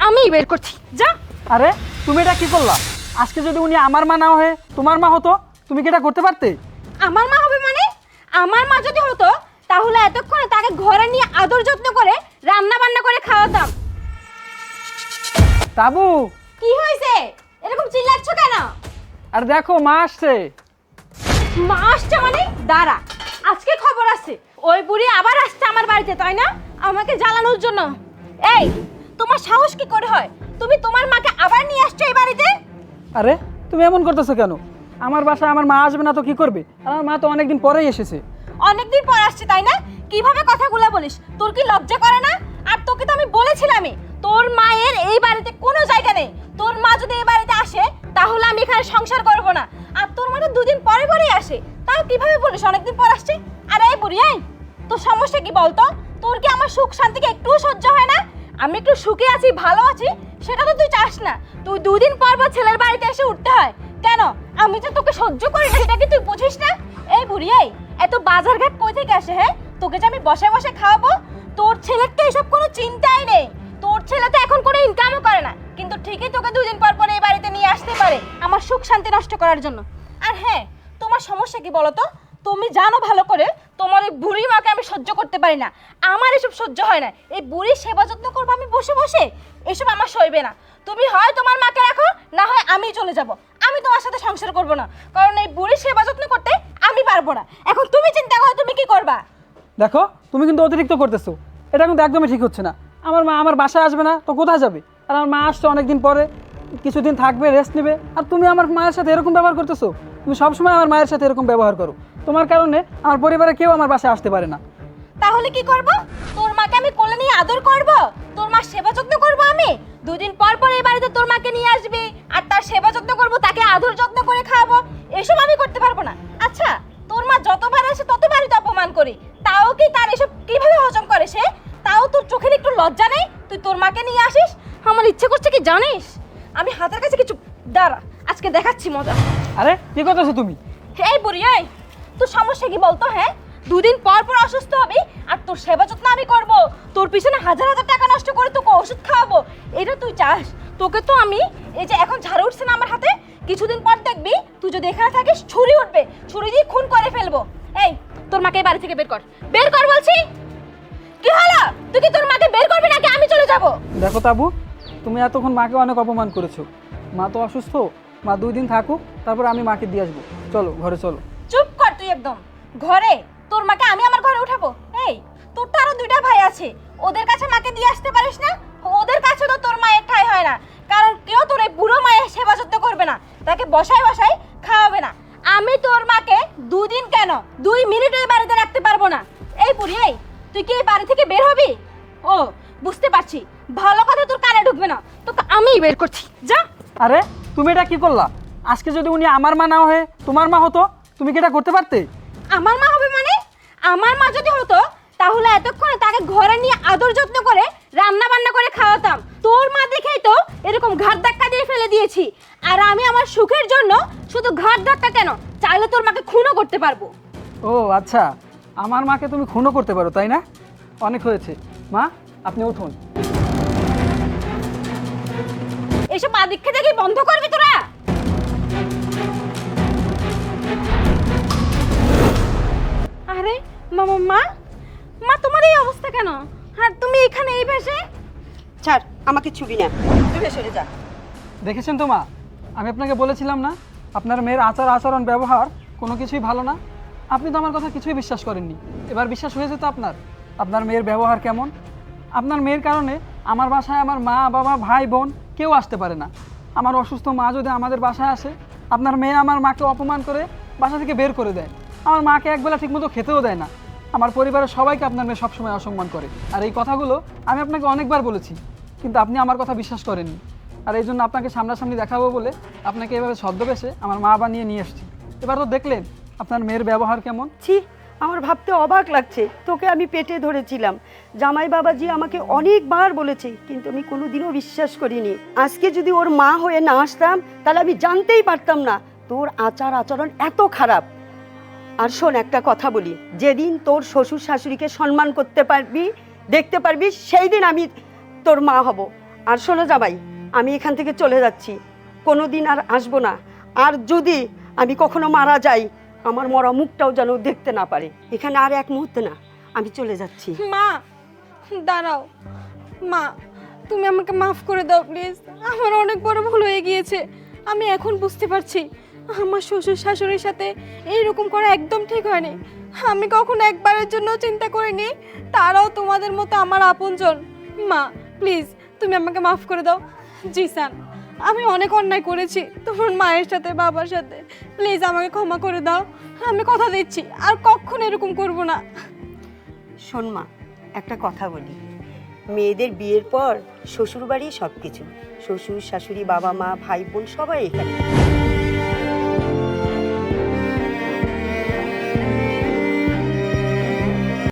আমিই বের করছি, যা। আরে তুমি এটা কি করলা? আজকে যদি উনি আমার মা না হয়ে তোমার মা হতো, তুমি কি এটা করতে পারতে? আমার মা হবে মানে? আমার মা যদি হতো তাহলে এতক্ষণে তাকে ঘরে নিয়ে আদর যত্ন করে রান্না বান্না করে খাওয়াতাম। তাবু, কি হয়েছে? এরকম চিল্লাচ্ছ কেন? আর দেখো মা আসছে। মা আসছে মানে? দাঁড়া, আজকে খবর আছে। ওই বুড়ি আবার আসছে আমার বাড়িতে, তাই না? আমাকে জ্বালানোর জন্য। এই, তোমার সাহস কি করে হয়? তুমি তোমার মাকে আবার নিয়ে আসছো এই বাড়িতে? আরে তুমি এমন করতেছো কেন? আমার বাসায় আমার মা আসবে না তো কি করবে? আর আমার মা তো অনেকদিন পরেই এসেছে। অনেকদিন পর আসছে, তাই না? কিভাবে কথাগুলো বলিস? তোর কি লজ্জা করে না? আর তোকে তো আমি বলেছিলামই, তোর মায়ের এই বাড়িতে কোনো জায়গা নেই। তোর মা যদি এই বাড়িতে আসে তাহলে আমি এখানে সংসার করব না। আর তোর মা তো দুদিন পরে পরেই আসে, তাও কিভাবে বলিস অনেকদিন পর আসছে? আর এই বুড়ি, এই তোর সমস্যা কি বলতো? তোর কি আমার সুখ শান্তিকে একটুও সহ্য হয় না? আমি একটু সুখে আছি, ভালো আছি, সেটা তো তুই চাস না। তুই দুদিন পর পর ছেলের বাড়িতে এসে উঠতে হয় কেন? আমি যে তোকে সহ্য করি না সেটা কি তুই বুঝিস না? এই বুড়ি, এই এত বাজার ঘাট কই থেকে আসে? হ্যাঁ, তোকে যে আমি বসে বসে খাওয়াবো? তোর ছেলের তো এসব কোনো চিন্তাই নেই। তোর ছেলে তো এখন কোনো ইনকামও করে না, কিন্তু ঠিকই তোকে দুদিন পর পর এই বাড়িতে নিয়ে আসতে পারে আমার সুখ শান্তি নষ্ট করার জন্য। আর হ্যাঁ, তোমার সমস্যা কি বলো তো? তুমি জানো ভালো করে তোমার এই বুড়ি মাকে আমি সহ্য করতে পারি না। আমার এসব সহ্য হয় না। এই বুড়ির সেবা যত্ন করবো আমি বসে বসে, এসব আমার সইবে না। তুমি হয় তোমার মাকে রাখো, না হয় আমি চলে যাব। আমি তোমার সাথে সংসার করব না, কারণ এই বুড়ির সেবা যত্ন করতে আমি পারবো না। এখন তুমি চিন্তা করো তুমি কি করবা। দেখো তুমি কিন্তু অতিরিক্ত করতেছো, এটা কিন্তু একদমই ঠিক হচ্ছে না। আমার মা আমার বাসায় আসবে না তো কোথায় যাবে? আর আমার মা আসছে অনেকদিন পরে, কিছুদিন থাকবে, রেস্ট নেবে, আর তুমি আমার মায়ের সাথে এরকম ব্যবহার করতেছো। তুমি সবসময় আমার মায়ের সাথে এরকম ব্যবহার করো। তোমার কারণে আমার পরিবারে কেউ আমার বাসায় আসতে পারে না। তাহলে কি করব? তোর মাকে আমি কোলে নিয়ে আদর করব? তোর মার সেবা যত্ন করব আমি? দুদিন পর পর এই বাড়িতে তোর মাকে নিয়ে আসবি, আর তার সেবা যত্ন করব, তাকে আদর যত্ন করে খাওয়াবো? এসব আমি করতে পারবো না। আচ্ছা, তোর মা যতবার আসে ততবারই তো অপমান করি, তাও কি তার এসব কিভাবে হজম করে সে? তাও তোর চোখের একটু লজ্জা নেই? তুই তোর মাকে নিয়ে আসিস? আমার ইচ্ছে করছে কি জানিস, আমি হাতের কাছে কিছু, দাঁড়া আজকে দেখাচ্ছি মজা। আরে কি করতেছো তুমি? এই বুড়ি, এই তোর সমস্যা কি বলতো? হ্যাঁ, দুদিন পর পর অসুস্থ হবি আর তোর সেবা যত্ন আমি করব, তোর পিছনে হাজার হাজার টাকা নষ্ট করে তোকে ওষুধ খাওয়াবো, এটা তুই চাস? তোকে তো আমি, এই যে এখন ঝাড়ু উঠছে না আমার হাতে, কিছুদিন পর দেখবি তুই যদি এখানে থাকিস ছুরি উঠবে, ছুরি দিয়ে খুন করে ফেলবো। এই, তোর মাকে এই বাড়ি থেকে বের কর, বের কর বলছি। কি হলো? তুই কি তোর মাকে বের করবি নাকি আমি চলে যাব? দেখো তাবু, তুমি এতক্ষণ মাকে অনেক অপমান করেছো। মা তো অসুস্থ, মা 2 দিন থাকুক, তারপর আমি মাকে দিয়ে আসবো। চলো ঘরে চলো। চুপ কর তুই একদম। ঘরে? তোর মাকে আমি আমার ঘরে উঠাবো? এই, তোর তো আরো 2টা ভাই আছে, ওদের কাছে মাকে দিয়ে আসতে পারিস না? ওদের কাছে তো তোর মায়ের ঠাঁই হয় না, কারণ কেউ তোর এই বুড়ো মায়ের সেবা যত্ন করবে না, তাকে বসায় বসায় খাওয়াবে না। আমি তোর মাকে 2 দিন কেন, 2 মিনিট এই বাড়িতে রাখতে পারবো না। এই বুড়ি, এই তুই কি এই বাড়ি থেকে বের হবি? ও, বুঝতে পারছি, ভালো কথা তোর কানে ঢুকবে না, তোকে আমিই বের করছি, যা। আরে তুমি এটা কি করলা? আজকে যদি উনি আমার মা না হয়ে তোমার মা হতো, তুমি কি এটা করতে পারতে? আমার মা হবে মানে? আমার মা যদি হতো তাহলে এতক্ষণে তাকে ঘরে নিয়ে আদর যত্ন করে রান্না বান্না করে খাওয়াতাম। তোর মা দেখেই তো এরকম ঘাট ধাক্কা দিয়ে ফেলে দিয়েছি। আর আমি আমার সুখের জন্য শুধু ঘাট ধাক্কা কেন, চাইলে তোর মাকে খুনও করতে পারবো। ও আচ্ছা, আমার মাকে তুমি খুনও করতে পারো, তাই না? অনেক হয়েছে মা, আপনি উঠুন। এসব আদিক্ষে দেখি বন্ধ করবি তোরা। আরে মামা, মা মা তোমার এই অবস্থা কেন? আর তুমি এখানে এই ভেসে? ছাড়, আমাকে ছুবি না, তুই সরে যা। দেখেছেন তো মা, আমি আপনাকে বলেছিলাম না আপনার মেয়ের আচার আচরণ ব্যবহার কোনো কিছুই ভালো না? আপনি তো আমার কথা কিছুই বিশ্বাস করেননি। এবার বিশ্বাস হয়েছে তো আপনার, আপনার মেয়ের ব্যবহার কেমন। আপনার মেয়ের কারণে আমার বাসায় আমার মা বাবা ভাই বোন কেউ আসতে পারে না। আমার অসুস্থ মা যদি আমাদের বাসায় আসে, আপনার মেয়ে আমার মাকে অপমান করে বাসা থেকে বের করে দেয়। আমার মাকে একবেলা ঠিকমতো খেতেও দেয় না। আমার পরিবারের সবাইকে আপনার মেয়ে সবসময় অসম্মান করে। আর এই কথাগুলো আমি আপনাকে অনেকবার বলেছি, কিন্তু আপনি আমার কথা বিশ্বাস করেননি। আর এই জন্য আপনাকে সামনাসামনি দেখাবো বলে আপনাকে এভাবে ছদ্মবেশে আমার মা বানিয়ে নিয়ে এসেছি। এবার তো দেখলেন আপনার মেয়ের ব্যবহার কেমন। ছি, আমার ভাবতে অবাক লাগছে, তোকে আমি পেটে ধরেছিলাম, জামাই বাবাজি আমাকে অনেকবার বলেছে, কিন্তু আমি কোনোদিনও বিশ্বাস করিনি। আজকে যদি ওর মা হয়ে না আসতাম তাহলে আমি জানতেই পারতাম না তোর আচার আচরণ এত খারাপ। আর শোন, একটা কথা বলি, যেদিন তোর শ্বশুর শাশুড়িকে সম্মান করতে পারবি, দেখতে পারবি, সেই দিন আমি তোর মা হব। আর শোনো জামাই, আমি এখান থেকে চলে যাচ্ছি, কোনো দিন আর আসবো না। আর যদি আমি কখনো মারা যাই, আমার মরা মুখটাও যেন দেখতে না পারে। এখানে আর এক মুহূর্তে না, আমি চলে যাচ্ছি। মা দাঁড়াও, মা তুমি আমাকে মাফ করে দাও প্লিজ। আমার অনেক বড় ভুল হয়ে গিয়েছে। আমি এখন বুঝতে পারছি আমার শ্বশুর শাশুড়ির সাথে এইরকম করা একদম ঠিক হয়নি। আমি কখনো একবারের জন্য চিন্তা করিনি তারাও তোমাদের মতো আমার আপনজন। মা প্লিজ তুমি আমাকে মাফ করে দাও। জিসান, আমি অনেক অন্যায় করেছি তোমার মায়ের সাথে বাবার সাথে, প্লিজ আমাকে ক্ষমা করে দাও। আমি কথা দিচ্ছি আর কখনো এরকম করব না। শোন মা, একটা কথা বলি, মেয়েদের বিয়ের পর শ্বশুরবাড়ি সব কিছু, শ্বশুর শাশুড়ি বাবা মা ভাই বোন সবাই এখানে।